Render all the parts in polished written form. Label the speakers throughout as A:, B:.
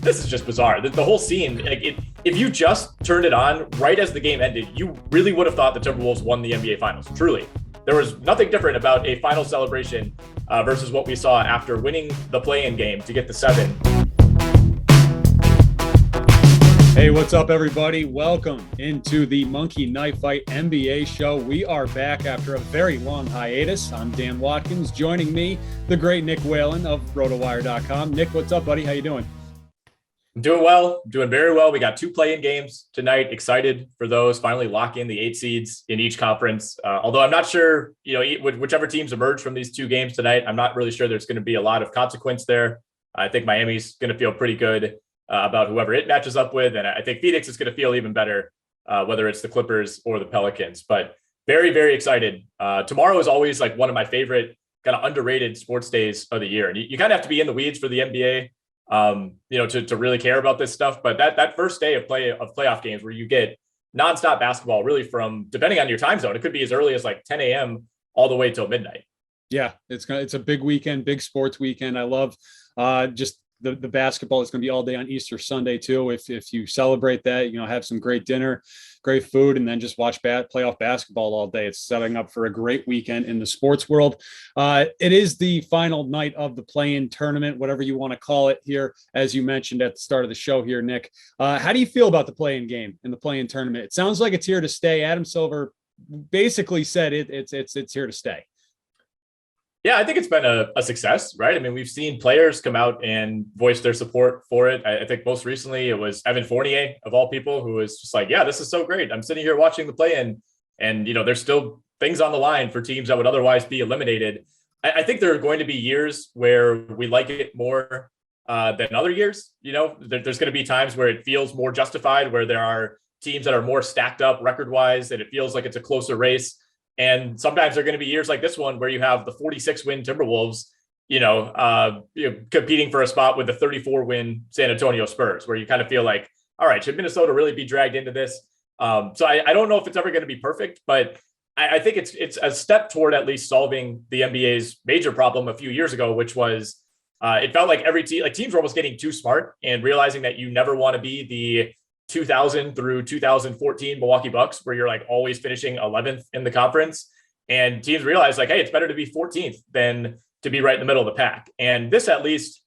A: this is just bizarre. The whole scene, if you just turned it on right as the game ended, you really would have thought the Timberwolves won the NBA Finals. Truly, there was nothing different about a final celebration versus what we saw after winning the play-in game to get the 7.
B: Hey, what's up, everybody? Welcome into the Monkey Knife Fight NBA show. We are back after a very long hiatus. I'm Dan Watkins. Joining me, the great Nick Whalen of Rotowire.com. Nick, what's up, buddy? How you doing?
A: I'm doing well. Doing very well. We got 2 play-in games tonight. Excited for those. Finally lock in the 8 seeds in each conference. Although I'm not sure, whichever teams emerge from these 2 games tonight, I'm not really sure there's going to be a lot of consequence there. I think Miami's going to feel pretty good about whoever it matches up with. And I think Phoenix is going to feel even better, whether it's the Clippers or the Pelicans. But very, very excited. Tomorrow is always like one of my favorite kind of underrated sports days of the year. And you kind of have to be in the weeds for the NBA, to really care about this stuff. But that first day of playoff games where you get nonstop basketball, really from, depending on your time zone, it could be as early as like 10 a.m. all the way till midnight. Yeah,
B: it's a big weekend, big sports weekend. I love just the basketball is going to be all day on Easter Sunday too. If you celebrate that, have some great dinner, great food, and then just watch playoff basketball all day. It's setting up for a great weekend in the sports world. It is the final night of the play-in tournament, whatever you want to call it here, as you mentioned at the start of the show here, Nick. How do you feel about the play-in game and the play-in tournament? It sounds like it's here to stay. Adam Silver basically said it's here to stay.
A: Yeah, I think it's been a success, right? I mean, we've seen players come out and voice their support for it. I think most recently it was Evan Fournier, of all people, who was just like, yeah, this is so great. I'm sitting here watching the play-in, and, there's still things on the line for teams that would otherwise be eliminated. I think there are going to be years where we like it more than other years. There's going to be times where it feels more justified, where there are teams that are more stacked up record-wise, and it feels like it's a closer race. And sometimes there are going to be years like this one where you have the 46-win Timberwolves, competing for a spot with the 34-win San Antonio Spurs, where you kind of feel like, all right, should Minnesota really be dragged into this? So I don't know if it's ever going to be perfect, but I think it's a step toward at least solving the NBA's major problem a few years ago, which was it felt like every team, teams were almost getting too smart and realizing that you never want to be the 2000 through 2014 Milwaukee Bucks, where you're like always finishing 11th in the conference, and teams realize like, hey, it's better to be 14th than to be right in the middle of the pack. And this at least,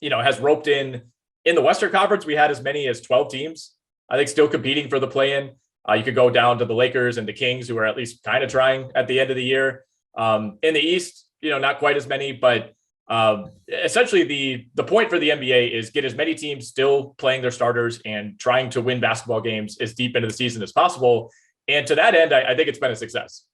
A: has roped in the Western Conference. We had as many as 12 teams, I think, still competing for the play-in. You could go down to the Lakers and the Kings, who are at least kind of trying at the end of the year. In the East, not quite as many, but essentially the point for the NBA is get as many teams still playing their starters and trying to win basketball games as deep into the season as possible. And to that end, I think it's been a success.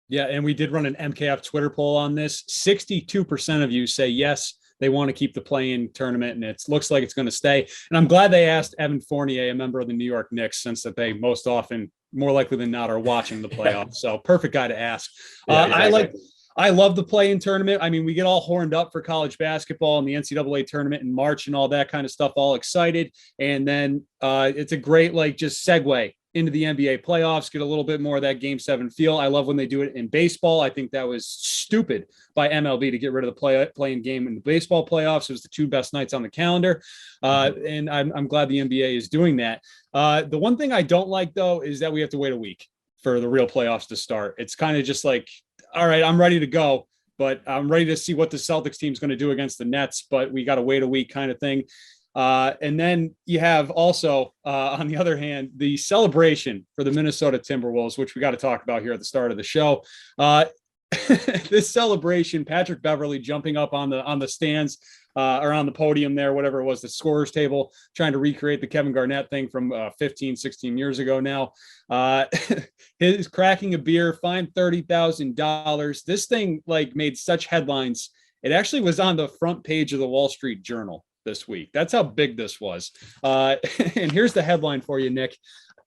B: Yeah. And we did run an MKF Twitter poll on this. 62% of you say yes, they want to keep the play-in tournament, and it looks like it's going to stay. And I'm glad they asked Evan Fournier, a member of the New York Knicks, since that they most often, more likely than not, are watching the playoffs. So perfect guy to ask. Yeah, exactly. I love the play-in tournament. I mean, we get all horned up for college basketball and the NCAA tournament in March and all that kind of stuff, all excited. And then it's a great, just segue into the NBA playoffs, get a little bit more of that Game 7 feel. I love when they do it in baseball. I think that was stupid by MLB to get rid of the play-in game in the baseball playoffs. It was the 2 best nights on the calendar. And I'm glad the NBA is doing that. The one thing I don't like, though, is that we have to wait a week for the real playoffs to start. It's kind of just like, all right, I'm ready to go, but I'm ready to see what the Celtics team is going to do against the Nets, but we got to wait a week kind of thing. And then you have also, on the other hand, the celebration for the Minnesota Timberwolves, which we got to talk about here at the start of the show. This celebration, Patrick Beverley jumping up on the stands, or on the podium there, whatever it was, the scorer's table, trying to recreate the Kevin Garnett thing from 15, 16 years ago now. His cracking a beer, fined $30,000. This thing made such headlines. It actually was on the front page of the Wall Street Journal this week. That's how big this was. And here's the headline for you, Nick.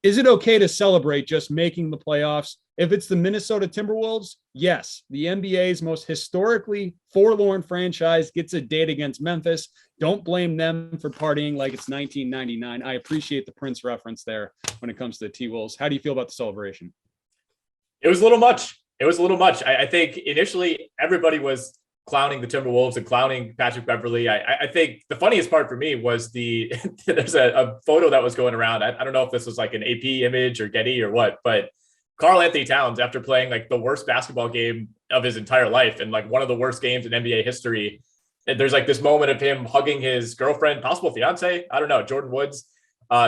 B: Is it okay to celebrate just making the playoffs? If it's the Minnesota Timberwolves, yes. The NBA's most historically forlorn franchise gets a date against Memphis. Don't blame them for partying like it's 1999. I appreciate the Prince reference there when it comes to the T-Wolves. How do you feel about the celebration?
A: It was a little much. I think initially everybody was clowning the Timberwolves and clowning Patrick Beverley. I think the funniest part for me was there's a photo that was going around. I don't know if this was like an AP image or Getty or what, but Karl Anthony Towns, after playing like the worst basketball game of his entire life and like one of the worst games in NBA history, there's like this moment of him hugging his girlfriend, possible fiance, I don't know, Jordan Woods,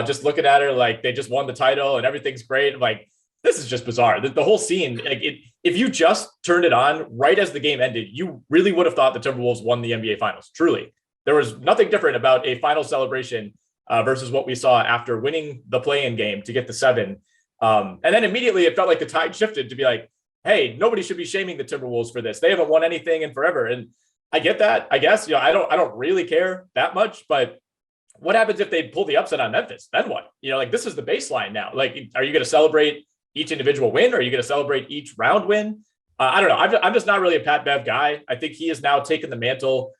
A: just looking at her like they just won the title and everything's great. I'm like, this is just bizarre. The whole scene, like if you just turned it on right as the game ended, you really would have thought the Timberwolves won the NBA Finals. Truly, there was nothing different about a final celebration versus what we saw after winning the play-in game to get the 7. And then immediately it felt like the tide shifted to be like, hey, nobody should be shaming the Timberwolves for this. They haven't won anything in forever. And I get that. I guess, I don't really care that much, but what happens if they pull the upset on Memphis? Then what? Like this is the baseline now. Like, are you going to celebrate each individual win? Or are you going to celebrate each round win? I don't know. I'm just not really a Pat Bev guy. I think he has now taken the mantle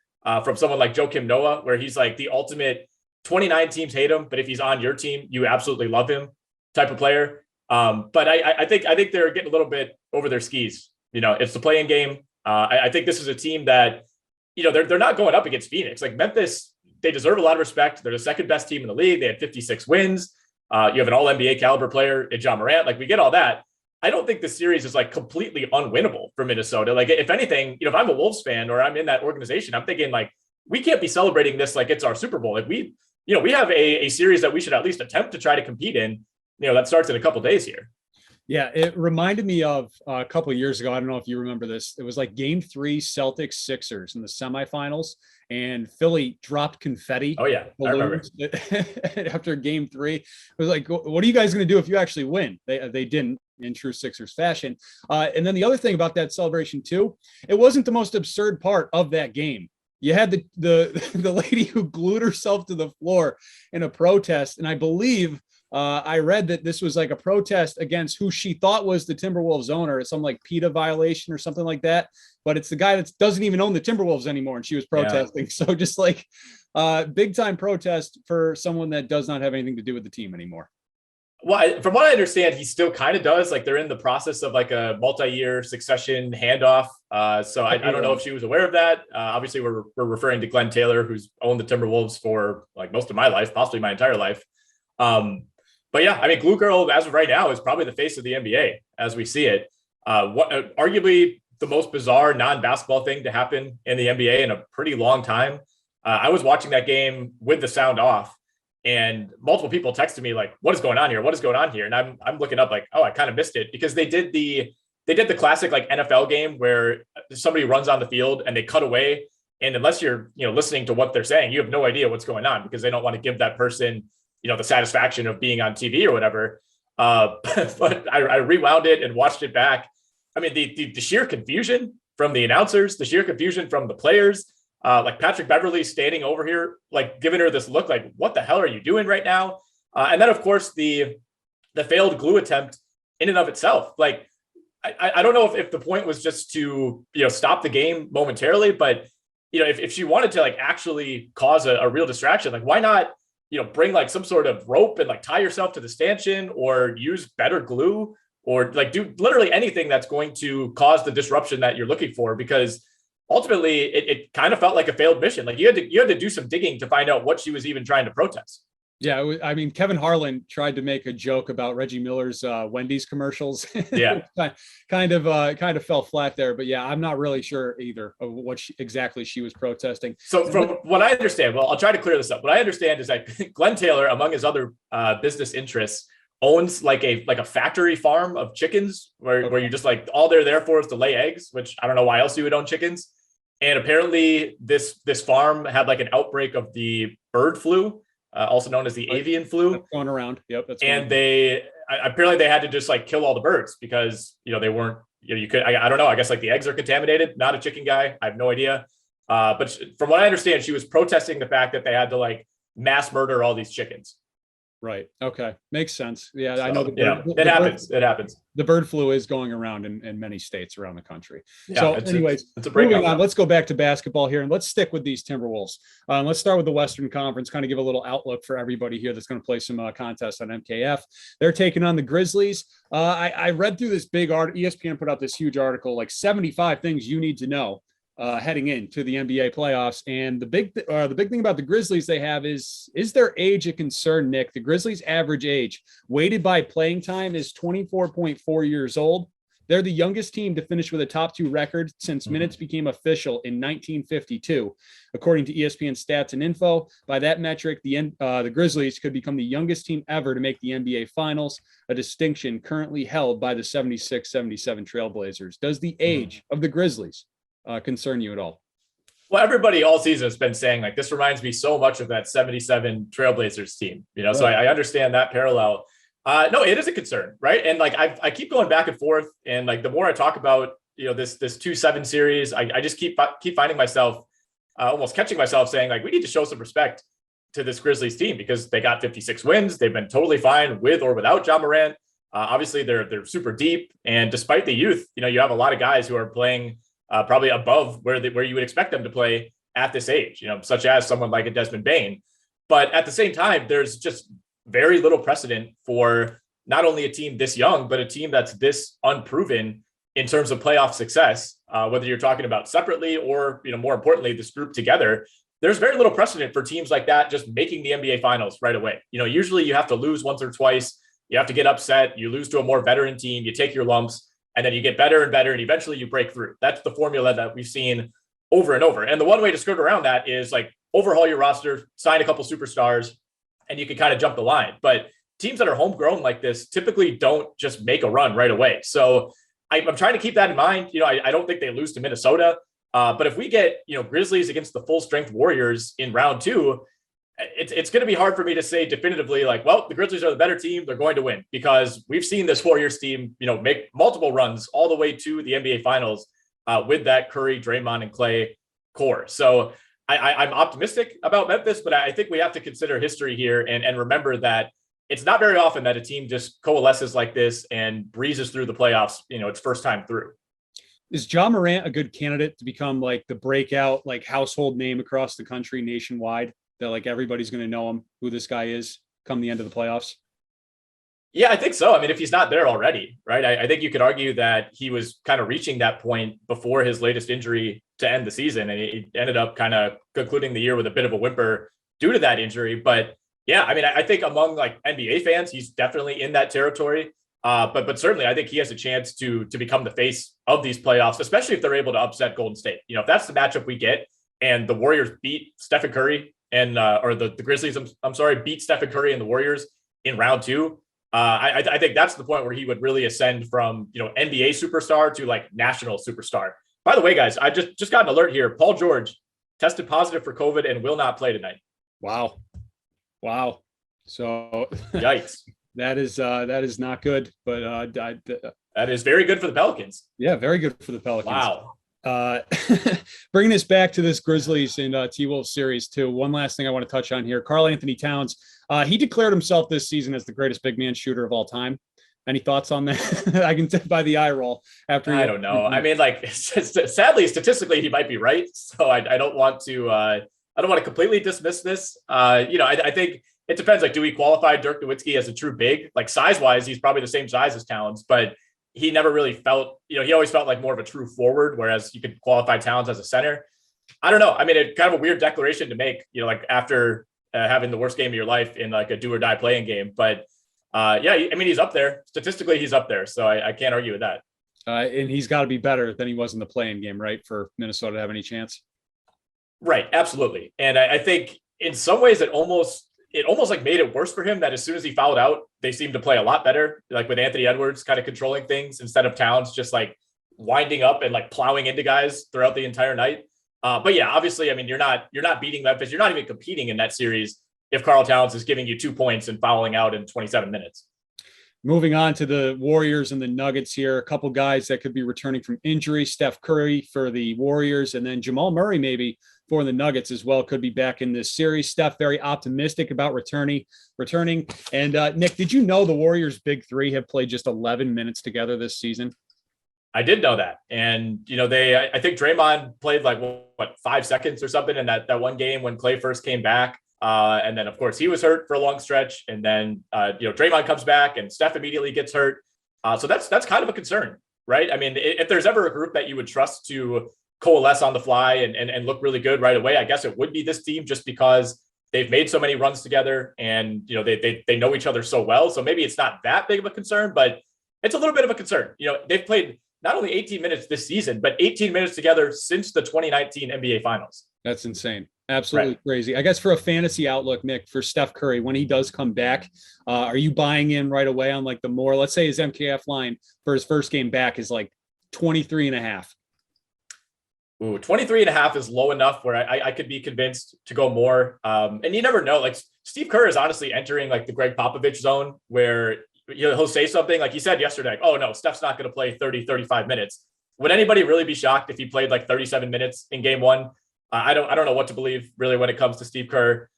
A: from someone like Joakim Noah, where he's like the ultimate 29 teams hate him, but if he's on your team, you absolutely love him type of player. But I think they're getting a little bit over their skis. It's the play-in game. I think this is a team that, they're not going up against Phoenix. Like Memphis, they deserve a lot of respect. They're the second best team in the league. They had 56 wins. You have an all NBA caliber player in John Morant. Like we get all that. I don't think the series is like completely unwinnable for Minnesota. Like if anything, if I'm a Wolves fan or I'm in that organization, I'm thinking like, we can't be celebrating this like it's our Super Bowl. Like we have a series that we should at least attempt to try to compete in, that starts in a couple days here.
B: Yeah, it reminded me of a couple of years ago. I don't know if you remember this. It was like Game 3 Celtics-Sixers in the semifinals, and Philly dropped confetti.
A: Oh yeah, I remember.
B: After Game 3, it was like, "What are you guys going to do if you actually win?" They didn't, in true Sixers fashion. And then the other thing about that celebration too, it wasn't the most absurd part of that game. You had the lady who glued herself to the floor in a protest, and I believe. I read that this was like a protest against who she thought was the Timberwolves owner, some like PETA violation or something like that. But it's the guy that doesn't even own the Timberwolves anymore, and she was protesting. Yeah. So just like big time protest for someone that does not have anything to do with the team anymore.
A: Well, from what I understand, he still kind of does. Like they're in the process of like a multi-year succession handoff. So I don't know if she was aware of that. Obviously, we're referring to Glenn Taylor, who's owned the Timberwolves for like most of my life, possibly my entire life. But yeah, I mean, Glue Girl, as of right now, is probably the face of the NBA as we see it. Arguably the most bizarre non-basketball thing to happen in the NBA in a pretty long time. I was watching that game with the sound off, and multiple people texted me like, "What is going on here? What is going on here?" And I'm looking up like, "Oh, I kind of missed it," because they did the classic like NFL game where somebody runs on the field and they cut away, and unless you're listening to what they're saying, you have no idea what's going on because they don't want to give that person the satisfaction of being on TV or whatever. But I rewound it and watched it back. I mean, the sheer confusion from the announcers, the sheer confusion from the players, like Patrick Beverley standing over here, like giving her this look like, what the hell are you doing right now? And then of course the failed glue attempt in and of itself. Like, I don't know if the point was just to, stop the game momentarily, but if she wanted to like actually cause a real distraction, like why not, bring like some sort of rope and like tie yourself to the stanchion or use better glue or like do literally anything that's going to cause the disruption that you're looking for, because ultimately it kind of felt like a failed mission. Like you had to do some digging to find out what she was even trying to protest. Yeah,
B: I mean, Kevin Harlan tried to make a joke about Reggie Miller's Wendy's commercials.
A: Yeah,
B: kind of fell flat there. But yeah, I'm not really sure either of what exactly she was protesting.
A: So from what I understand, well, I'll try to clear this up. What I understand is that Glenn Taylor, among his other business interests, owns like a factory farm of chickens where you just like all they're there for is to lay eggs, which I don't know why else you would own chickens. And apparently this farm had like an outbreak of the bird flu. Also known as the avian flu.
B: That's going around. Yep.
A: And apparently they had to just like kill all the birds because, they weren't, you could, I don't know. I guess like the eggs are contaminated. Not a chicken guy. I have no idea. But from what I understand, she was protesting the fact that they had to like mass murder all these chickens.
B: Right. Okay. Makes sense. Yeah. So,
A: I know. It happens. It happens.
B: The bird flu is going around in many states around the country.
A: Yeah,
B: so anyways,
A: it's a breakout.
B: Moving on, let's go back to basketball here and let's stick with these Timberwolves. Let's start with the Western Conference, kind of give a little outlook for everybody here that's going to play some contests on MKF. They're taking on the Grizzlies. I read through this big article. ESPN put out this huge article, like 75 things you need to know heading into the NBA playoffs. And the big thing about the Grizzlies they have is their age a concern, Nick? The Grizzlies' average age, weighted by playing time, is 24.4 years old. They're the youngest team to finish with a top 2 record since minutes became official in 1952. According to ESPN Stats and Info, by that metric, the Grizzlies could become the youngest team ever to make the NBA Finals, a distinction currently held by the 76-77 Trailblazers. Does the age of the Grizzlies concern you at all?
A: Well, everybody all season has been saying, like, this reminds me so much of that 77 Trailblazers team, right. So I understand that parallel. No, it is a concern, right? And like I keep going back and forth, and like the more I talk about this 2-7 series, I just keep finding myself almost catching myself saying, like, we need to show some respect to this Grizzlies team because they got 56 wins. They've been totally fine with or without Ja Morant. Obviously, they're super deep, and despite the youth, you have a lot of guys who are playing probably above where you would expect them to play at this age. Such as someone like a Desmond Bane. But at the same time, there's just very little precedent for not only a team this young, but a team that's this unproven in terms of playoff success, whether you're talking about separately or, more importantly, this group together. There's very little precedent for teams like that just making the NBA Finals right away. Usually you have to lose once or twice. You have to get upset. You lose to a more veteran team. You take your lumps, and then you get better and better, and eventually you break through. That's the formula that we've seen over and over. And the one way to skirt around that is like overhaul your roster, sign a couple superstars, and you can kind of jump the line. But teams that are homegrown like this typically don't just make a run right away. So I'm trying to keep that in mind. I don't think they lose to Minnesota. But if we get, Grizzlies against the full strength Warriors in round 2, it's going to be hard for me to say definitively, like, well, the Grizzlies are the better team. They're going to win, because we've seen this Warriors team, make multiple runs all the way to the NBA Finals with that Curry, Draymond, and Clay core. So I'm optimistic about Memphis, but I think we have to consider history here and remember that it's not very often that a team just coalesces like this and breezes through the playoffs, its first time through.
B: Is Ja Morant a good candidate to become like the breakout, like household name across the country nationwide, that like everybody's going to know him, who this guy is come the end of the playoffs?
A: Yeah, I think so. I mean, if he's not there already, right? I think you could argue that he was kind of reaching that point before his latest injury to end the season. And he ended up kind of concluding the year with a bit of a whimper due to that injury. But yeah, I mean, I think among like NBA fans, he's definitely in that territory. But certainly I think he has a chance to become the face of these playoffs, especially if they're able to upset Golden State. If that's the matchup we get and the Warriors beat Stephen Curry or the Grizzlies, I'm sorry, beat Stephen Curry and the Warriors in round 2. I think that's the point where he would really ascend from, NBA superstar to like national superstar. By the way, guys, I just got an alert here. Paul George tested positive for COVID and will not play tonight.
B: Wow. So
A: yikes.
B: That is not good, but
A: that is very good for the Pelicans.
B: Yeah, very good for the Pelicans.
A: Wow.
B: Bringing us back to this Grizzlies and T-Wolves series too. One last thing I want to touch on here. Karl Anthony Towns, he declared himself this season as the greatest big man shooter of all time. Any thoughts on that? I can tell by the eye roll after.
A: I don't know. I mean, like, sadly, statistically, he might be right. So I don't want to completely dismiss this. I think it depends. Like, do we qualify Dirk Nowitzki as a true big? Like, size-wise, he's probably the same size as Towns, but he never really felt, he always felt like more of a true forward, whereas you could qualify Towns as a center. I don't know. I mean, it's kind of a weird declaration to make, like after having the worst game of your life in like a do or die playing game. But yeah, I mean, he's up there. Statistically, he's up there. So I can't argue with that.
B: And he's got to be better than he was in the playing game, right? For Minnesota to have any chance.
A: Right. Absolutely. And I think in some ways it almost like made it worse for him that as soon as he fouled out, they seemed to play a lot better, like with Anthony Edwards kind of controlling things instead of Towns just like winding up and like plowing into guys throughout the entire night. But yeah, obviously, I mean, you're not beating Memphis. You're not even competing in that series if Karl Towns is giving you 2 points and fouling out in 27 minutes.
B: Moving on to the Warriors and the Nuggets here, a couple guys that could be returning from injury. Steph Curry for the Warriors, and then Jamal Murray maybe for the Nuggets as well, could be back in this series. Steph very optimistic about returning. And Nick, did you know the Warriors' big three have played just 11 minutes together this season?
A: I did know that. And, I think Draymond played like 5 seconds or something in that one game when Clay first came back. And then, of course, he was hurt for a long stretch. And then, Draymond comes back and Steph immediately gets hurt. So that's kind of a concern, right? I mean, if there's ever a group that you would trust to coalesce on the fly and look really good right away, I guess it would be this team, just because they've made so many runs together and, they know each other so well. So maybe it's not that big of a concern, but it's a little bit of a concern. They've played not only 18 minutes this season, but 18 minutes together since the 2019 NBA Finals.
B: That's insane. Absolutely crazy. I guess for a fantasy outlook, Nick, for Steph Curry, when he does come back, are you buying in right away on like the more, let's say his MKF line for his first game back is like 23.5?
A: Ooh, 23.5 is low enough where I could be convinced to go more. And you never know. Like Steve Kerr is honestly entering like the Greg Popovich zone where he'll say something like he said yesterday, like, oh no, Steph's not going to play 30, 35 minutes. Would anybody really be shocked if he played like 37 minutes in game one? I don't know what to believe really when it comes to Steve Kerr.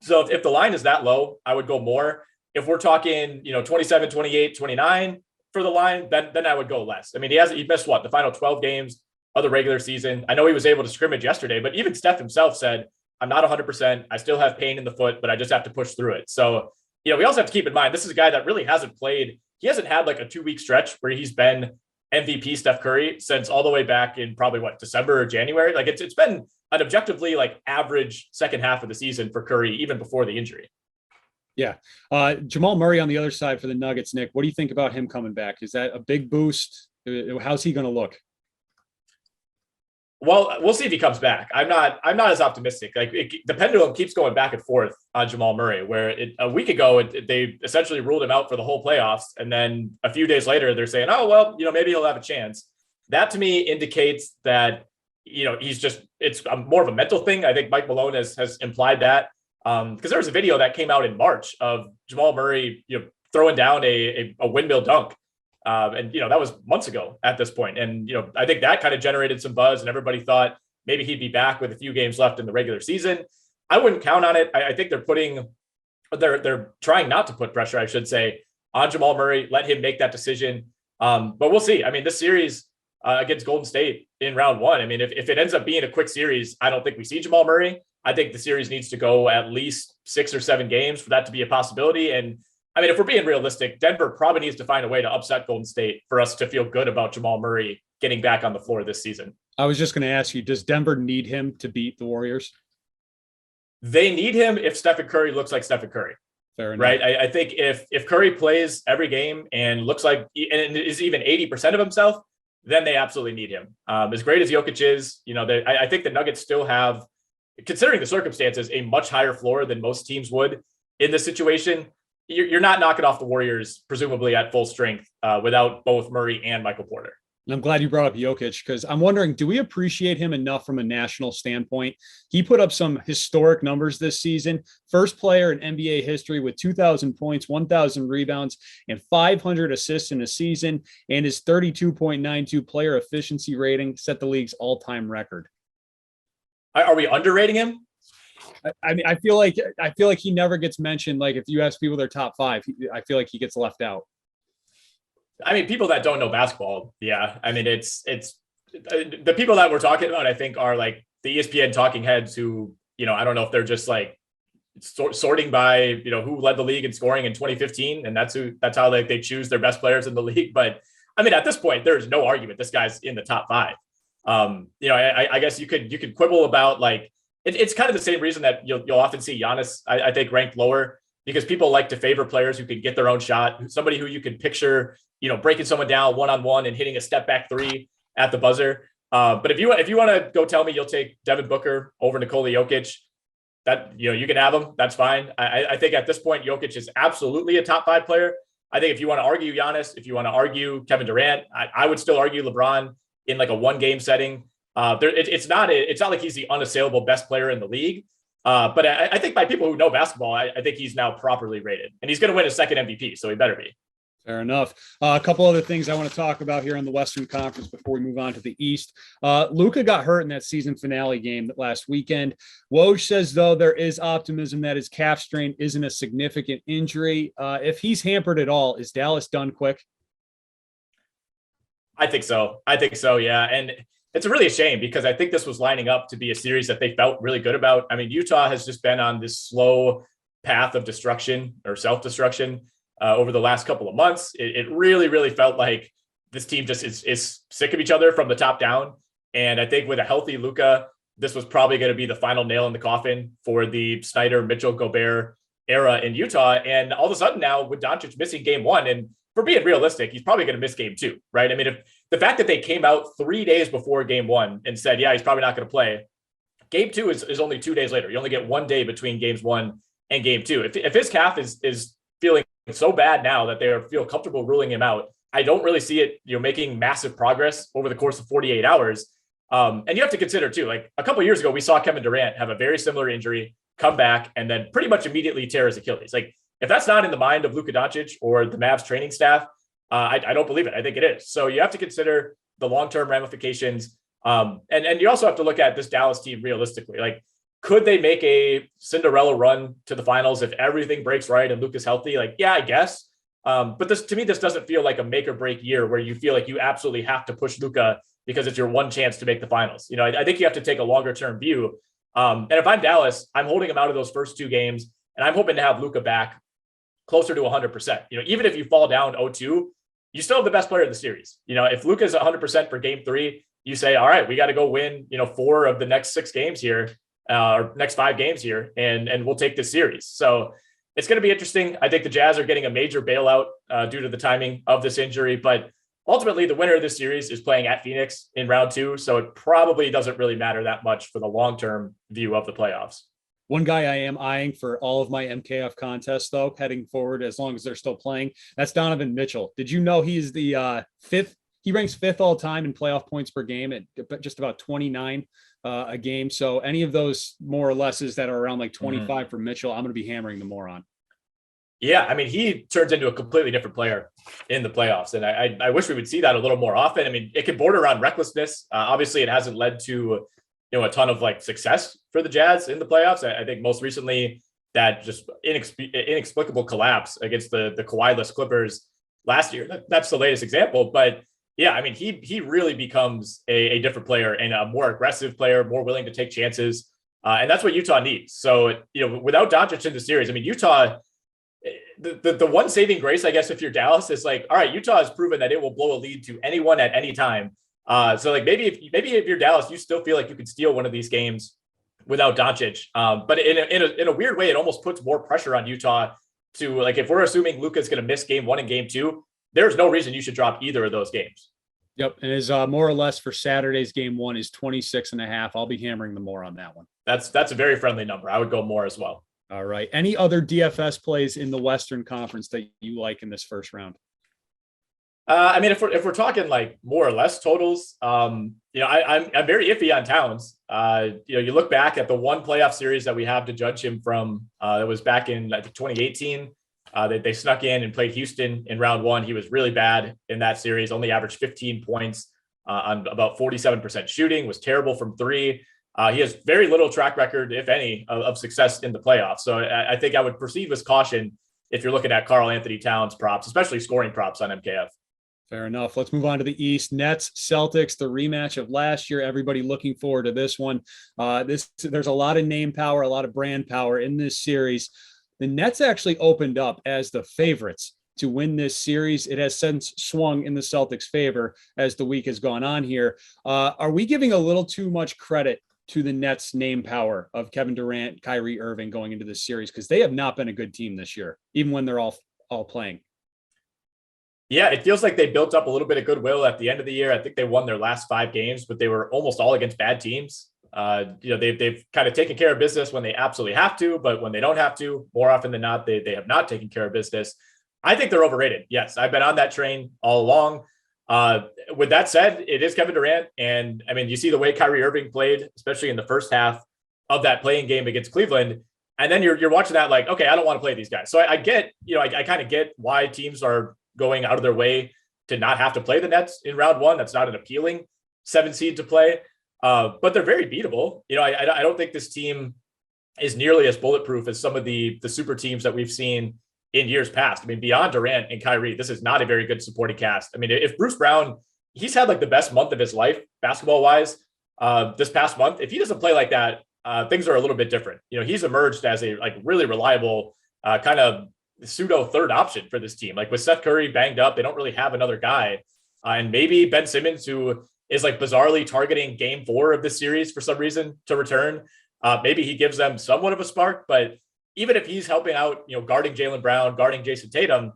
A: So if the line is that low, I would go more. If we're talking, 27, 28, 29 for the line, then I would go less. I mean, he missed the final 12 games of the regular season. I know he was able to scrimmage yesterday, but even Steph himself said, I'm not 100%. I still have pain in the foot, but I just have to push through it. So, we also have to keep in mind, this is a guy that really hasn't played. He hasn't had like a 2-week stretch where he's been MVP Steph Curry since all the way back in probably December or January. Like it's been an objectively like average second half of the season for Curry, even before the injury.
B: Yeah. Jamal Murray on the other side for the Nuggets, Nick, what do you think about him coming back? Is that a big boost? How's he going to look?
A: Well, we'll see if he comes back. I'm not as optimistic. Like the pendulum keeps going back and forth on Jamal Murray, where a week ago they essentially ruled him out for the whole playoffs, and then a few days later they're saying, oh well, maybe he'll have a chance. That to me indicates that it's more of a mental thing. I think Mike Malone has implied that because there was a video that came out in March of Jamal Murray throwing down a windmill dunk. And that was months ago at this point. And, I think that kind of generated some buzz and everybody thought maybe he'd be back with a few games left in the regular season. I wouldn't count on it. I think they're trying not to put pressure, I should say, on Jamal Murray, let him make that decision. But we'll see. I mean, this series against Golden State in round one, I mean, if it ends up being a quick series, I don't think we see Jamal Murray. I think the series needs to go at least 6 or 7 games for that to be a possibility. And I mean, if we're being realistic, Denver probably needs to find a way to upset Golden State for us to feel good about Jamal Murray getting back on the floor this season.
B: I was just going to ask you, does Denver need him to beat the Warriors?
A: They need him if Stephen Curry looks like Stephen Curry.
B: Fair enough.
A: Right? I think if Curry plays every game and looks like and is even 80% of himself, then they absolutely need him. As great as Jokic is, I think the Nuggets still have, considering the circumstances, a much higher floor than most teams would in this situation. You're not knocking off the Warriors, presumably at full strength, without both Murray and Michael Porter.
B: And I'm glad you brought up Jokic because I'm wondering, do we appreciate him enough from a national standpoint? He put up some historic numbers this season. First player in NBA history with 2,000 points, 1,000 rebounds, and 500 assists in a season. And his 32.92 player efficiency rating set the league's all-time record.
A: Are we underrating him?
B: I mean, I feel like he never gets mentioned. Like if you ask people their top 5, I feel like he gets left out.
A: I mean, people that don't know basketball. Yeah. I mean, it's the people that we're talking about, I think are like the ESPN talking heads who, I don't know if they're just like sorting by, who led the league in scoring in 2015. And that's how they choose their best players in the league. But I mean, at this point, there's no argument. This guy's in the top 5. I guess you could quibble about like, it's kind of the same reason that you'll often see Giannis, I think, ranked lower, because people like to favor players who can get their own shot, somebody who you can picture, breaking someone down one-on-one and hitting a step back 3 at the buzzer. But if you want to go tell me you'll take Devin Booker over Nikola Jokic, that you can have him. That's fine. I think at this point, Jokic is absolutely a top 5 player. I think if you want to argue Giannis, if you want to argue Kevin Durant, I would still argue LeBron in like a 1-game setting. It's not like he's the unassailable best player in the league. But I think by people who know basketball, I think he's now properly rated, and he's going to win his second MVP. So he better be.
B: Fair enough. A couple other things I want to talk about here in the Western Conference before we move on to the East. Luka got hurt in that season finale game last weekend. Woj says, though, there is optimism that his calf strain isn't a significant injury. If he's hampered at all, is Dallas done quick?
A: I think so. Yeah. And it's really a shame because I think this was lining up to be a series that they felt really good about. I mean, Utah has just been on this slow path of destruction or self-destruction over the last couple of months. It really, really felt like this team just is sick of each other from the top down. And I think with a healthy Luka, this was probably going to be the final nail in the coffin for the Snyder, Mitchell, Gobert era in Utah. And all of a sudden now with Doncic missing game one, and for being realistic, he's probably going to miss game two, right? I mean, if the fact that they came out 3 days before game one and said, yeah, he's probably not going to play, game two is only 2 days later. You only get 1 day between games one and game two. If his calf is feeling so bad now that they feel comfortable ruling him out, I don't really see it, making massive progress over the course of 48 hours. And you have to consider too, like a couple of years ago, we saw Kevin Durant have a very similar injury, come back, and then pretty much immediately tear his Achilles. Like if that's not in the mind of Luka Doncic or the Mavs training staff, I don't believe it. I think it is. So you have to consider the long-term ramifications. And you also have to look at this Dallas team realistically. Like, could they make a Cinderella run to the finals if everything breaks right and Luka's healthy? Like, yeah, I guess. But to me, this doesn't feel like a make or break year where you feel like you absolutely have to push Luka because it's your one chance to make the finals. I think you have to take a longer term view. And if I'm Dallas, I'm holding him out of those first 2 games, and I'm hoping to have Luka back closer to 100%. Even if you fall down 0-2, you still have the best player in the series. If Luka's 100% for game 3, you say, all right, we got to go win, 4 of the next 6 games here, or next 5 games here, and we'll take this series. So it's going to be interesting. I think the Jazz are getting a major bailout due to the timing of this injury, but ultimately the winner of this series is playing at Phoenix in round 2. So it probably doesn't really matter that much for the long-term view of the playoffs.
B: One guy I am eyeing for all of my MKF contests, though, heading forward, as long as they're still playing, that's Donovan Mitchell. Did you know he's the 5th? He ranks 5th all time in playoff points per game at just about 29 a game. So any of those more or lesses that are around like 25 for Mitchell, I'm going to be hammering the more on.
A: Yeah, I mean, he turns into a completely different player in the playoffs. And I wish we would see that a little more often. I mean, it can border on recklessness. Obviously, it hasn't led to a ton of like success for the Jazz in the playoffs. I think most recently that just inexplicable collapse against the Kawhi-less Clippers last year. That's the latest example. But yeah, I mean, he really becomes a different player and a more aggressive player, more willing to take chances. And that's what Utah needs. So, without Doncic in the series, I mean, Utah, the one saving grace, I guess, if you're Dallas, is like, all right, Utah has proven that it will blow a lead to anyone at any time. So like maybe if you're Dallas, you still feel like you could steal one of these games without Doncic. But in a weird way, it almost puts more pressure on Utah to, like, if we're assuming Luka's going to miss game 1 and game 2, there's no reason you should drop either of those games.
B: Yep. And his more or less for Saturday's game 1 is 26.5. I'll be hammering the more on that one.
A: That's a very friendly number. I would go more as well.
B: All right. Any other DFS plays in the Western Conference that you like in this first round?
A: I mean, if we're talking like more or less totals, I'm very iffy on Towns. You look back at the one playoff series that we have to judge him from. That was back in 2018. They snuck in and played Houston in round 1. He was really bad in that series. Only averaged 15 points on about 47% shooting. Was terrible from 3. He has very little track record, if any, of success in the playoffs. So I think I would proceed with caution if you're looking at Karl Anthony Towns props, especially scoring props on MKF.
B: Fair enough. Let's move on to the East. Nets, Celtics, the rematch of last year. Everybody looking forward to this one. There's a lot of name power, a lot of brand power in this series. The Nets actually opened up as the favorites to win this series. It has since swung in the Celtics' favor as the week has gone on here. Are we giving a little too much credit to the Nets' name power of Kevin Durant, Kyrie Irving going into this series? Because they have not been a good team this year, even when they're all playing.
A: Yeah, it feels like they built up a little bit of goodwill at the end of the year. I think they won their last 5 games, but they were almost all against bad teams. They've kind of taken care of business when they absolutely have to, but when they don't have to, more often than not, they have not taken care of business. I think they're overrated. Yes, I've been on that train all along. With that said, it is Kevin Durant. And I mean, you see the way Kyrie Irving played, especially in the first half of that playing game against Cleveland. And then you're watching that like, okay, I don't want to play these guys. So I get, I kind of get why teams are going out of their way to not have to play the Nets in round 1. That's not an appealing 7 seed to play. But they're very beatable. I don't think this team is nearly as bulletproof as some of the super teams that we've seen in years past. I mean, beyond Durant and Kyrie, this is not a very good supporting cast. I mean, if Bruce Brown, he's had like the best month of his life basketball wise this past month. If he doesn't play like that, things are a little bit different. He's emerged as a like really reliable kind of pseudo third option for this team. Like with Seth Curry banged up, they don't really have another guy. And maybe Ben Simmons, who is like bizarrely targeting game 4 of this series for some reason to return. Maybe he gives them somewhat of a spark, but even if he's helping out, guarding Jaylen Brown, guarding Jason Tatum,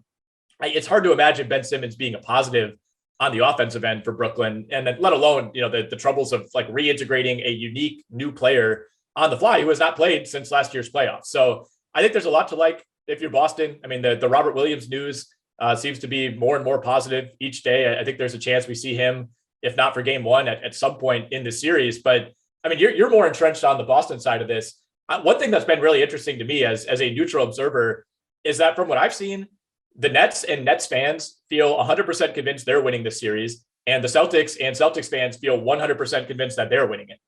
A: it's hard to imagine Ben Simmons being a positive on the offensive end for Brooklyn. And then let alone, the troubles of like reintegrating a unique new player on the fly who has not played since last year's playoffs. So I think there's a lot to like if you're Boston. I mean, the Robert Williams news seems to be more and more positive each day. I think there's a chance we see him, if not for game 1, at some point in the series. But I mean, you're more entrenched on the Boston side of this. One thing that's been really interesting to me as a neutral observer is that from what I've seen, the Nets and Nets fans feel 100% convinced they're winning this series, and the Celtics and Celtics fans feel 100% convinced that they're winning it.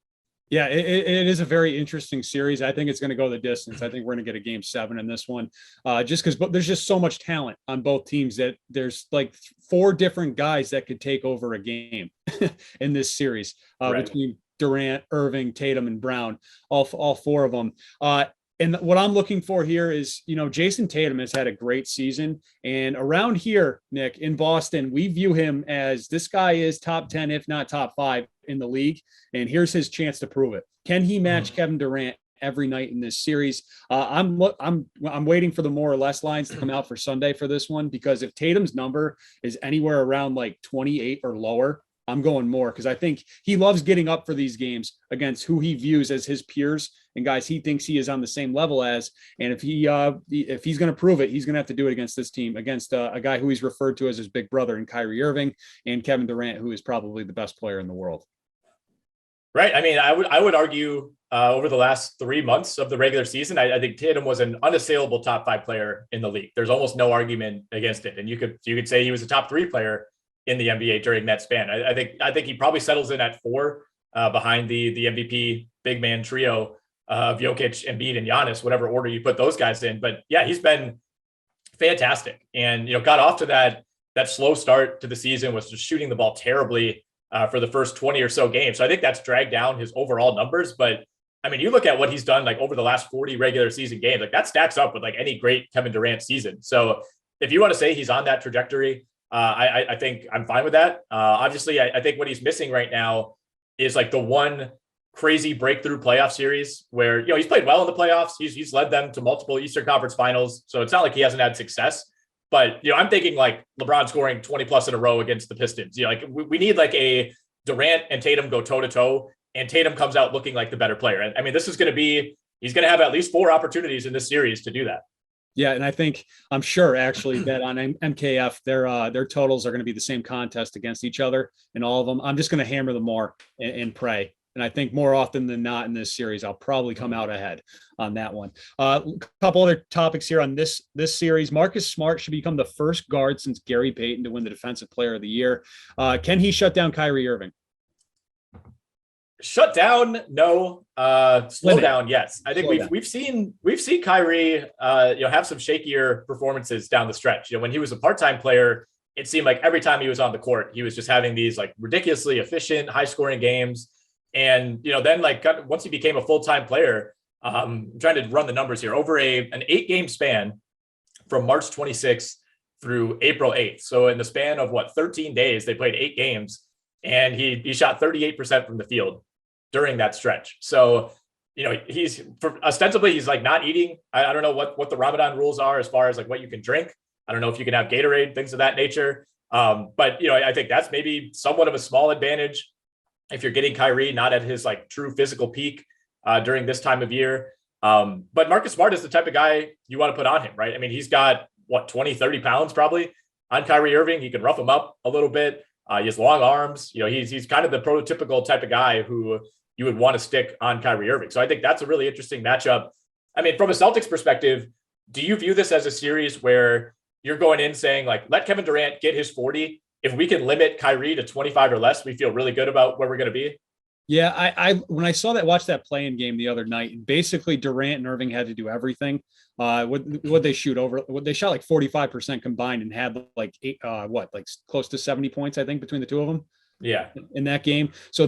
B: Yeah, it is a very interesting series. I think it's going to go the distance. I think we're going to get a game 7 in this one, just because there's just so much talent on both teams that there's like 4 different guys that could take over a game in this series
A: Right.
B: between Durant, Irving, Tatum, and Brown, all 4 of them. And what I'm looking for here is, Jason Tatum has had a great season. And around here, Nick, in Boston, we view him as this guy is top 10, if not top 5 in the league. And here's his chance to prove it. Can he match Kevin Durant every night in this series? I'm waiting for the more or less lines to come out for Sunday for this one, because if Tatum's number is anywhere around like 28 or lower, I'm going more, because I think he loves getting up for these games against who he views as his peers and guys he thinks he is on the same level as. And if he's going to prove it, he's going to have to do it against this team, against a guy who he's referred to as his big brother in Kyrie Irving, and Kevin Durant, who is probably the best player in the world.
A: Right. I mean, I would argue over the last 3 months of the regular season, I think Tatum was an unassailable top 5 player in the league. There's almost no argument against it. And you could say he was a top 3 player in the NBA during that span. I think he probably settles in at 4 behind the MVP big man trio of Jokic, Embiid, and Giannis, whatever order you put those guys in. But yeah, he's been fantastic, and got off to that slow start to the season, was just shooting the ball terribly for the first 20 or so games. So I think that's dragged down his overall numbers. But I mean, you look at what he's done like over the last 40 regular season games, like that stacks up with like any great Kevin Durant season. So if you want to say he's on that trajectory, I think I'm fine with that. Obviously, I think what he's missing right now is like the one crazy breakthrough playoff series where, he's played well in the playoffs. He's led them to multiple Eastern Conference finals. So it's not like he hasn't had success. But, I'm thinking like LeBron scoring 20 plus in a row against the Pistons. Like we need like a Durant and Tatum go toe to toe, and Tatum comes out looking like the better player. And I mean, he's going to have at least 4 opportunities in this series to do that.
B: Yeah, and I'm sure actually that on MKF, their totals are going to be the same contest against each other in all of them. I'm just going to hammer them more and pray. And I think more often than not in this series, I'll probably come out ahead on that one. A couple other topics here on this series. Marcus Smart should become the first guard since Gary Payton to win the Defensive Player of the Year. Can he shut down Kyrie Irving?
A: Shut down, no. Slow down, yes. I think we've seen Kyrie, have some shakier performances down the stretch. When he was a part-time player, it seemed like every time he was on the court, he was just having these like ridiculously efficient, high-scoring games. And then like once he became a full-time player, I'm trying to run the numbers here, over an 8-game span from March 26th through April 8th. So in the span of 13 days, they played 8 games, and he shot 38% from the field during that stretch. So, he's ostensibly he's like not eating. I don't know what the Ramadan rules are as far as like what you can drink. I don't know if you can have Gatorade, things of that nature. But I think that's maybe somewhat of a small advantage if you're getting Kyrie not at his like true physical peak during this time of year. But Marcus Smart is the type of guy you want to put on him, right? I mean, he's got 20, 30 pounds probably on Kyrie Irving. He can rough him up a little bit. He has long arms. He's kind of the prototypical type of guy who you would want to stick on Kyrie Irving. So I think that's a really interesting matchup. I mean, from a Celtics perspective, do you view this as a series where you're going in saying like, let Kevin Durant get his 40? If we can limit Kyrie to 25 or less, we feel really good about where we're going to be.
B: Yeah, I when I watched that play-in game the other night, and basically Durant and Irving had to do everything. What they shoot over? They shot like 45% combined and had like close to 70 points, I think, between the two of them.
A: Yeah,
B: in that game. So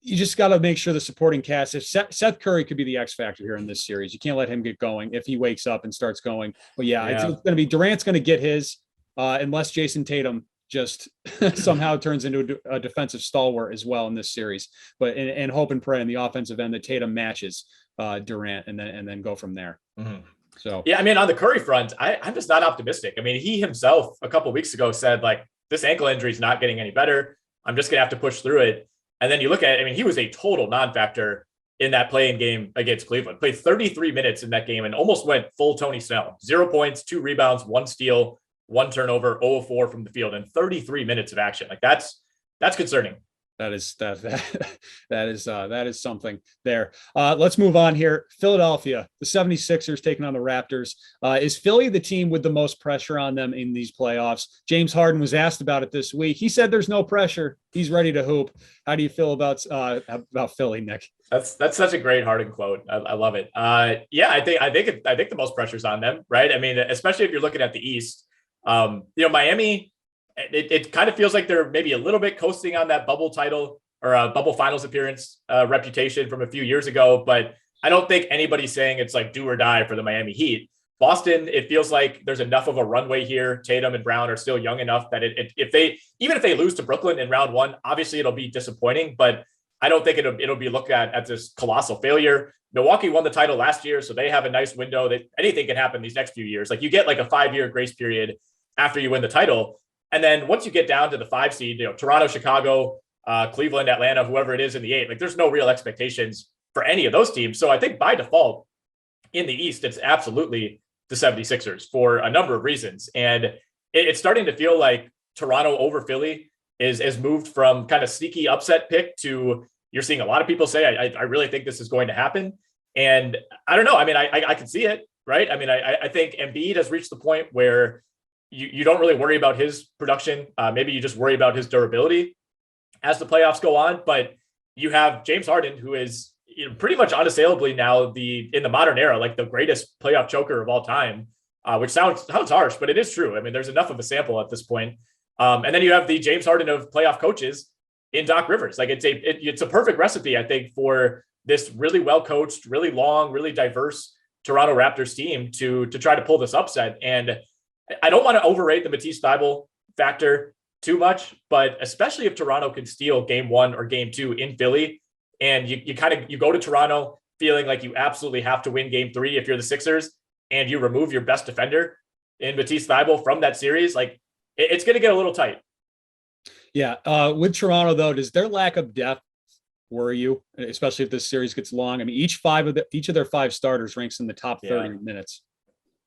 B: you just got to make sure the supporting cast. If Seth Curry could be the X factor here in this series, you can't let him get going if he wakes up and starts going. But yeah. It's going to be Durant's going to get his unless Jason Tatum just somehow turns into a defensive stalwart as well in this series. But and hope and pray on the offensive end that Tatum matches Durant and then go from there.
A: Mm-hmm.
B: So
A: yeah, I mean, on the Curry front, I'm just not optimistic. I mean, he himself a couple of weeks ago said like this ankle injury is not getting any better. I'm just gonna have to push through it. And then you look at it, I mean, he was a total non-factor in that play-in game against Cleveland. Played 33 minutes in that game and almost went full Tony Snell. 0 points, 2 rebounds, 1 steal, 1 turnover, 0 of 4 from the field, and 33 minutes of action. Like that's concerning.
B: That is something there. Let's move on here. Philadelphia, the 76ers taking on the Raptors. Is Philly the team with the most pressure on them in these playoffs? James Harden was asked about it this week. He said there's no pressure. He's ready to hoop. How do you feel about Philly, Nick?
A: That's such a great Harden quote. I love it. Yeah, I think the most pressure's on them, right? I mean, especially if you're looking at the East. Miami, it kind of feels like they're maybe a little bit coasting on that bubble title or a bubble finals appearance reputation from a few years ago. But I don't think anybody's saying it's like do or die for the Miami Heat. Boston, it feels like there's enough of a runway here. Tatum and Brown are still young enough that if they lose to Brooklyn in round 1, obviously it'll be disappointing, but I don't think it'll be looked at as this colossal failure. Milwaukee won the title last year, so they have a nice window that anything can happen these next few years. Like you get like a 5-year grace period after you win the title. And then once you get down to the 5 seed, Toronto, Chicago, Cleveland, Atlanta, whoever it is in the 8, like there's no real expectations for any of those teams. So I think by default in the East, it's absolutely the 76ers for a number of reasons. And it's starting to feel like Toronto over Philly is moved from kind of sneaky upset pick to you're seeing a lot of people say, I really think this is going to happen. And I don't know. I mean, I can see it, right? I mean, I think Embiid has reached the point where you don't really worry about his production. Maybe you just worry about his durability as the playoffs go on. But you have James Harden, who is pretty much unassailably now in the modern era, like the greatest playoff choker of all time, which sounds harsh, but it is true. I mean, there's enough of a sample at this point. And then you have the James Harden of playoff coaches in Doc Rivers. Like it's a perfect recipe, I think, for this really well coached, really long, really diverse Toronto Raptors team to try to pull this upset. And I don't want to overrate the Matisse Thybulle factor too much, but especially if Toronto can steal game 1 or game 2 in Philly, and you go to Toronto feeling like you absolutely have to win game 3 if you're the Sixers, and you remove your best defender in Matisse Thybulle from that series, like it's going to get a little tight.
B: Yeah. With Toronto though, does their lack of depth worry you, especially if this series gets long? I mean, each of their 5 starters ranks in the top 30 minutes.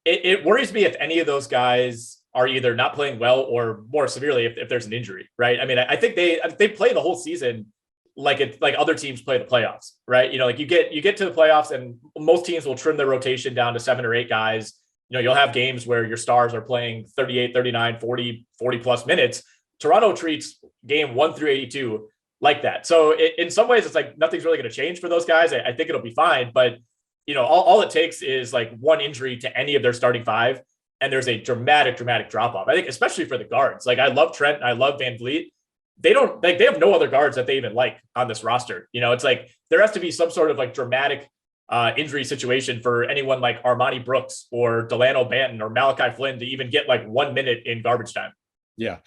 A: It worries me if any of those guys are either not playing well or more severely if there's an injury, right? I mean, I think they play the whole season like other teams play the playoffs, right? Like you get to the playoffs and most teams will trim their rotation down to 7 or 8 guys. You'll have games where your stars are playing 38, 39, 40 plus minutes. Toronto treats game 1 through 82 like that. So in some ways, it's like nothing's really going to change for those guys. I think it'll be fine, but all it takes is like one injury to any of their starting 5, and there's a dramatic drop off. I think especially for the guards. Like I love Trent, and I love Van Vliet. They have no other guards that they even like on this roster. It's like there has to be some sort of like dramatic injury situation for anyone like Armani Brooks or Delano Banton or Malachi Flynn to even get like 1 minute in garbage time.
B: Yeah.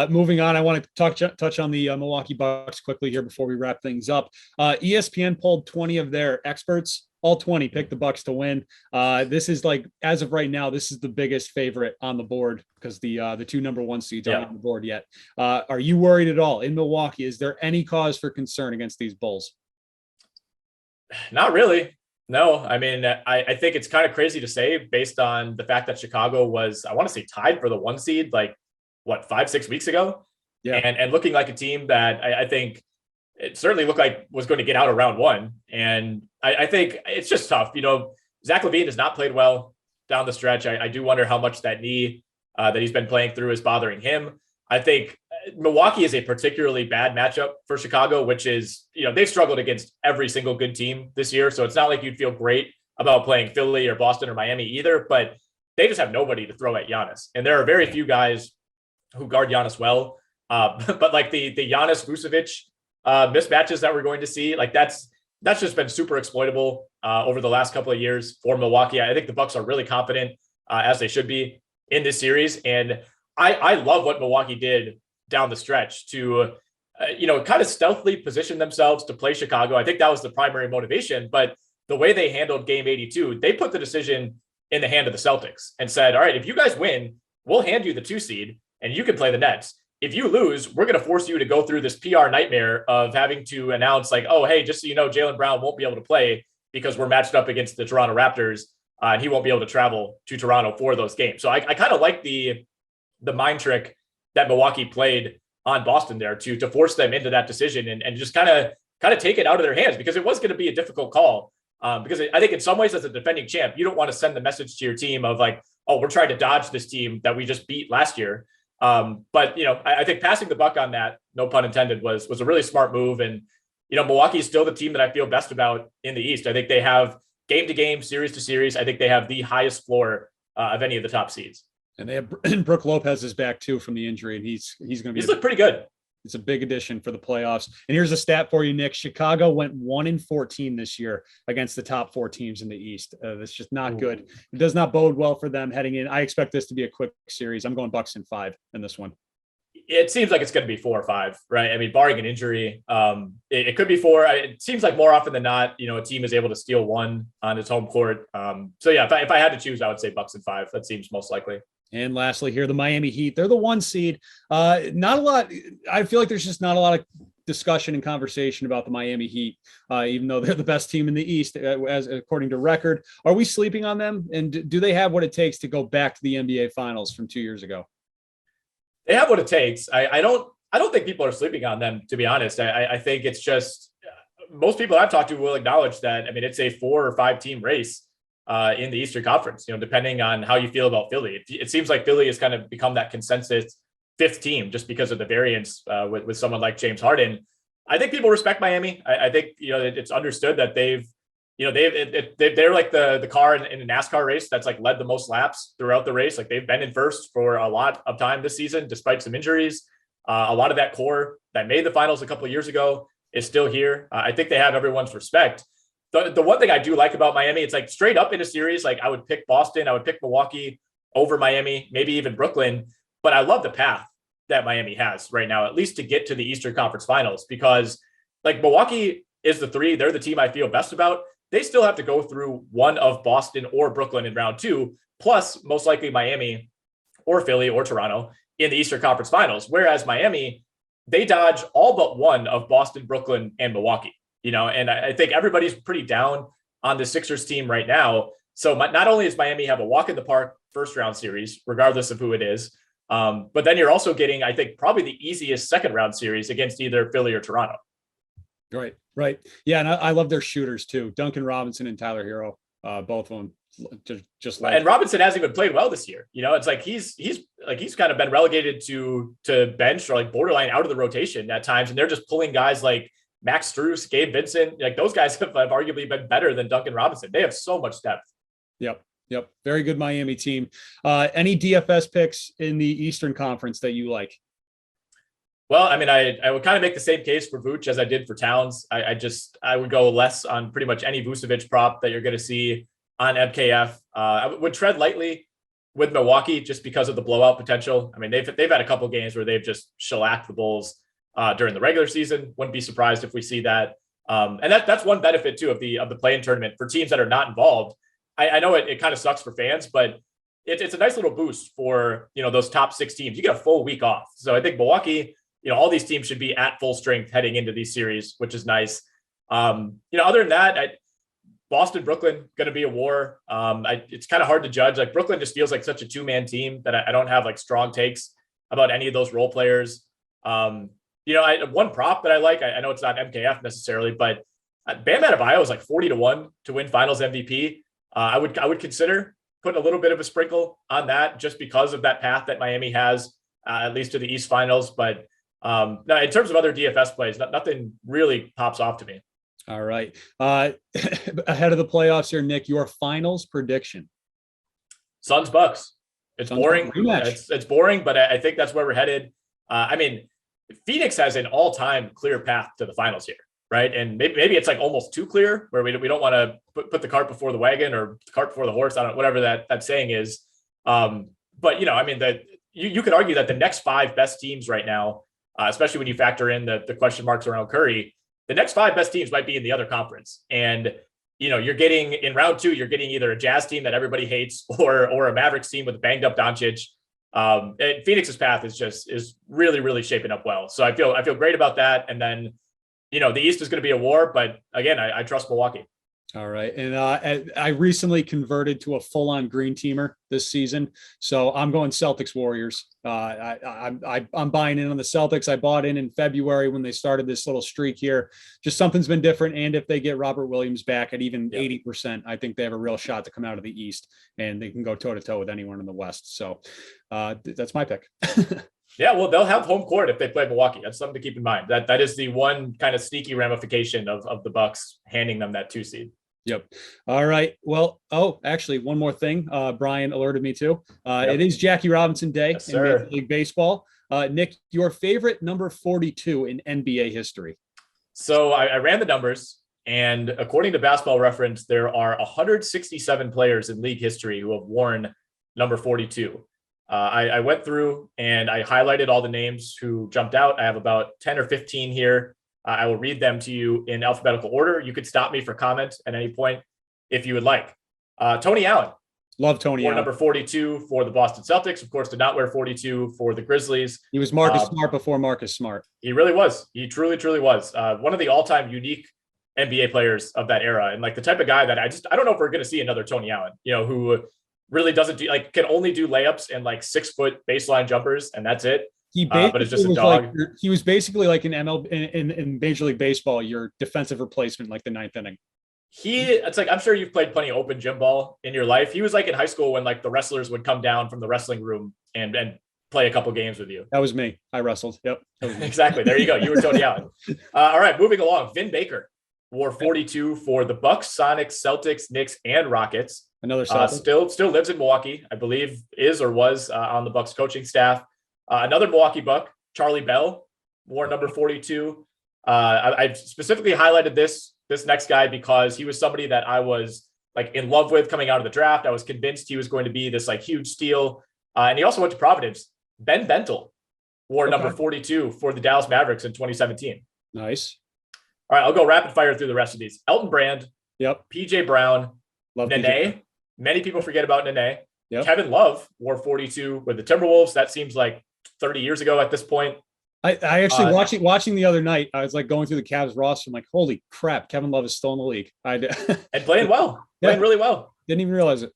B: Moving on, I want to touch on the Milwaukee Bucks quickly here before we wrap things up. ESPN polled 20 of their experts. All 20 picked the Bucks to win. This is like, as of right now, this is the biggest favorite on the board because the 2 number 1 seeds aren't on the board yet. Are you worried at all in Milwaukee? Is there any cause for concern against these Bulls?
A: Not really. No, I mean, I think it's kind of crazy to say based on the fact that Chicago was, I want to say, tied for the 1 seed, like 5-6 weeks ago. Yeah. And looking like a team that I think it certainly looked like was going to get out of round 1. And I think it's just tough. Zach LaVine has not played well down the stretch. I do wonder how much that knee that he's been playing through is bothering him. I think Milwaukee is a particularly bad matchup for Chicago, which is, they've struggled against every single good team this year. So it's not like you'd feel great about playing Philly or Boston or Miami either, but they just have nobody to throw at Giannis. And there are very few guys who guard Giannis well. But like the Giannis Vucevic mismatches that we're going to see, like that's just been super exploitable over the last couple of years for Milwaukee. I think the Bucks are really confident, as they should be, in this series. And I love what Milwaukee did down the stretch to, kind of stealthily position themselves to play Chicago. I think that was the primary motivation, but the way they handled game 82, they put the decision in the hand of the Celtics and said, all right, if you guys win, we'll hand you the 2 seed and you can play the Nets. If you lose, we're going to force you to go through this PR nightmare of having to announce like, oh, hey, just so you know, Jaylen Brown won't be able to play because we're matched up against the Toronto Raptors and he won't be able to travel to Toronto for those games. So I kind of like the mind trick that Milwaukee played on Boston there to force them into that decision and just kind of take it out of their hands, because it was going to be a difficult call. Because I think in some ways, as a defending champ, you don't want to send the message to your team of like, oh, we're trying to dodge this team that we just beat last year. But I think passing the buck on that, no pun intended, was a really smart move. And Milwaukee is still the team that I feel best about in the East. I think they have game to game, series to series. I think they have the highest floor of any of the top seeds. And
B: they have Brook Lopez is back too from the injury, and he's going to be.
A: He's looked pretty good.
B: It's a big addition for the playoffs. And here's a stat for you, Nick. Chicago went 1-14 this year against the top 4 teams in the East. That's just not good. It does not bode well for them heading in. I expect this to be a quick series. I'm going Bucks in 5 in this one.
A: It seems like it's going to be 4 or 5, right? I mean, barring an injury, it could be 4. It seems like more often than not, a team is able to steal 1 on its home court. So yeah, if I had to choose, I would say Bucks in 5. That seems most likely.
B: And lastly here, the Miami Heat, they're the 1 seed. Not a lot. I feel like there's just not a lot of discussion and conversation about the Miami Heat, even though they're the best team in the East, as according to record. Are we sleeping on them? And do they have what it takes to go back to the NBA Finals from 2 years ago?
A: They have what it takes. I don't think people are sleeping on them, to be honest. I think it's just most people I've talked to will acknowledge that. I mean, it's a 4 or 5 team race in the Eastern Conference, depending on how you feel about Philly. It seems like Philly has kind of become that consensus 5th team just because of the variance with someone like James Harden. I think people respect Miami. I think, it's understood that they're like the car in a NASCAR race that's like led the most laps throughout the race. Like they've been in first for a lot of time this season, despite some injuries. A lot of that core that made the finals a couple of years ago is still here. I think they have everyone's respect. The one thing I do like about Miami, it's like straight up in a series, like I would pick Boston, I would pick Milwaukee over Miami, maybe even Brooklyn. But I love the path that Miami has right now, at least to get to the Eastern Conference Finals, because like Milwaukee is the 3, they're the team I feel best about. They still have to go through one of Boston or Brooklyn in round 2, plus most likely Miami or Philly or Toronto in the Eastern Conference Finals. Whereas Miami, they dodge all but one of Boston, Brooklyn, and Milwaukee. And I think everybody's pretty down on the Sixers team right now. So not only does Miami have a walk in the park first round series, regardless of who it is, but then you're also getting, I think, probably the easiest second round series against either Philly or Toronto.
B: Right. Yeah. And I love their shooters too. Duncan Robinson and Tyler Hero, both of them just like.
A: And Robinson hasn't even played well this year. It's like he's kind of been relegated to bench or like borderline out of the rotation at times. And they're just pulling guys like Max Strus, Gabe Vincent, like those guys have arguably been better than Duncan Robinson. They have so much depth.
B: Yep. Very good Miami team. Any DFS picks in the Eastern Conference that you like?
A: Well, I mean, I would kind of make the same case for Vooch as I did for Towns. I would go less on pretty much any Vucevic prop that you're going to see on MKF. I would tread lightly with Milwaukee just because of the blowout potential. I mean, they've had a couple games where they've just shellacked the Bulls during the regular season. Wouldn't be surprised if we see that. And that's one benefit too of the play-in tournament for teams that are not involved. I know it kind of sucks for fans, but it's a nice little boost for, those top 6 teams. You get a full week off. So I think Milwaukee, all these teams should be at full strength heading into these series, which is nice. Other than that, Boston, Brooklyn, going to be a war. It's kind of hard to judge. Like Brooklyn just feels like such a 2-man team that I don't have like strong takes about any of those role players. One prop that I like, I know it's not MKF necessarily, but Bam Adebayo is like 40-1 to win Finals MVP. I would consider putting a little bit of a sprinkle on that just because of that path that Miami has, at least to the East Finals. But no, in terms of other DFS plays, nothing really pops off to me.
B: All right. Ahead of the playoffs here, Nick, your finals prediction.
A: Suns Bucks. It's boring. It's boring, but I think that's where we're headed. I mean, Phoenix has an all-time clear path to the finals here, right? And maybe it's like almost too clear, where we don't want to put the cart before the wagon or the cart before the horse. I don't know, whatever that saying is. But I mean, you could argue that the next 5 best teams right now, especially when you factor in the question marks around Curry, the next 5 best teams might be in the other conference. And, you're getting in round 2, you're getting either a Jazz team that everybody hates or a Mavericks team with a banged up Doncic. And Phoenix's path is really, really shaping up well. So I feel great about that. And then, the East is going to be a war, but again, I trust Milwaukee.
B: All right. And I recently converted to a full-on green teamer this season. So I'm going Celtics Warriors. I'm buying in on the Celtics. I bought in February when they started this little streak here. Just something's been different. And if they get Robert Williams back at even 80%, I think they have a real shot to come out of the East and they can go toe-to-toe with anyone in the West. So that's my pick.
A: Yeah, well, they'll have home court if they play Milwaukee. That's something to keep in mind. That is the one kind of sneaky ramification of the Bucks handing them that 2 seed.
B: Yep. All right. Well, actually, one more thing. Brian alerted me to. It is Jackie Robinson Day in Major League Baseball. Nick, your favorite number 42 in NBA history?
A: So I ran the numbers, and according to Basketball Reference, there are 167 players in league history who have worn number 42. I went through and I highlighted all the names who jumped out. I have about 10 or 15 here. I will read them to you in alphabetical order. You could stop me for comment at any point if you would like. Tony Allen.
B: Love Tony Allen.
A: Number 42 for the Boston Celtics. Of course, did not wear 42 for the Grizzlies.
B: He was Marcus Smart before Marcus Smart.
A: He really was. He truly, truly was. One of the all-time unique NBA players of that era. And like the type of guy that I don't know if we're going to see another Tony Allen, who really doesn't do, can only do layups and 6-foot baseline jumpers. And that's it. But it's just a dog.
B: He was basically like an MLB in Major League Baseball, your defensive replacement, like the 9th inning.
A: I'm sure you've played plenty of open gym ball in your life. He was like in high school when the wrestlers would come down from the wrestling room and play a couple games with you.
B: That was me. I wrestled. Yep.
A: Exactly. There you go. You were Tony Allen. All right, moving along. Vin Baker wore 42 for the Bucks, Sonics, Celtics, Knicks, and Rockets.
B: Another Celtic.
A: Still lives in Milwaukee, I believe is or was on the Bucks coaching staff. Another Milwaukee Buck, Charlie Bell, wore number 42. I specifically highlighted this next guy because he was somebody that I was in love with coming out of the draft. I was convinced he was going to be this huge steal. And he also went to Providence. Ben Bentel wore number 42 for the Dallas Mavericks in 2017.
B: Nice.
A: All right, I'll go rapid fire through the rest of these. Elton Brand.
B: Yep.
A: PJ Brown.
B: Love
A: Nene.
B: PJ.
A: Many people forget about Nene.
B: Yep.
A: Kevin Love wore 42 with the Timberwolves. That seems like 30 years ago at this point.
B: I actually watching the other night, I was going through the Cavs roster. I'm like, holy crap, Kevin Love is still in the league.
A: And playing well, playing really well.
B: Didn't even realize it.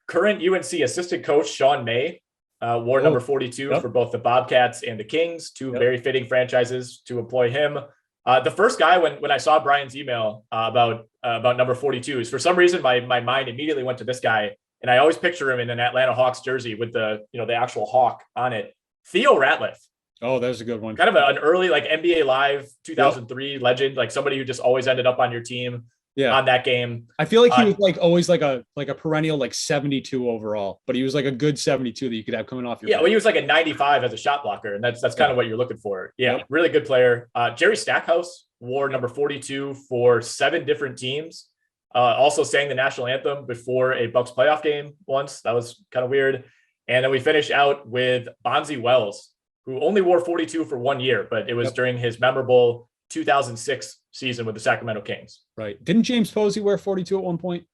A: Current UNC assistant coach Sean May wore number 42 for both the Bobcats and the Kings, two very fitting franchises to employ him. The first guy when I saw Brian's email about number 42 is for some reason my mind immediately went to this guy, and I always picture him in an Atlanta Hawks jersey with the actual hawk on it. Theo Ratliff.
B: Oh, that's a good one.
A: Kind of an early NBA Live 2003 legend, somebody who just always ended up on your team on that game.
B: I feel like he was always a perennial 72 overall, but he was a good 72 that you could have coming off your
A: well, he was a 95 as a shot blocker, and that's kind of what you're looking for. Really good player. Jerry Stackhouse wore number 42 for 7 different teams. Also sang the national anthem before a Bucks playoff game once. That was kind of weird. And then we finish out with Bonzi Wells, who only wore 42 for 1 year, but it was during his memorable 2006 season with the Sacramento Kings.
B: Right. Didn't James Posey wear 42 at one point?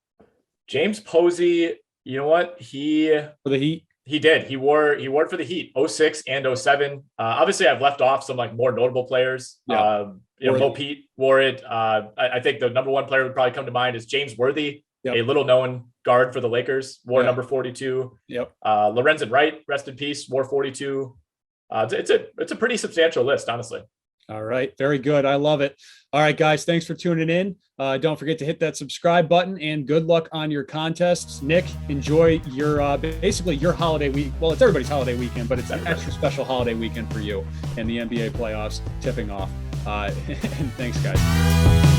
A: James Posey, you know what?
B: For the Heat?
A: He did. He wore it for the Heat, 06 and 07. Obviously, I've left off some more notable players. Mo Pete wore it. I think the number one player would probably come to mind is James Worthy, a little known guard for the Lakers, wore number 42. Lorenzen Wright, rest in peace, wore 42. It's a pretty substantial list, honestly.
B: All right. Very good. I love it. All right, guys. Thanks for tuning in. Don't forget to hit that subscribe button, and good luck on your contests. Nick, enjoy your basically your holiday week. Well, it's everybody's holiday weekend, but it's an extra special holiday weekend for you and the NBA playoffs tipping off. And thanks, guys.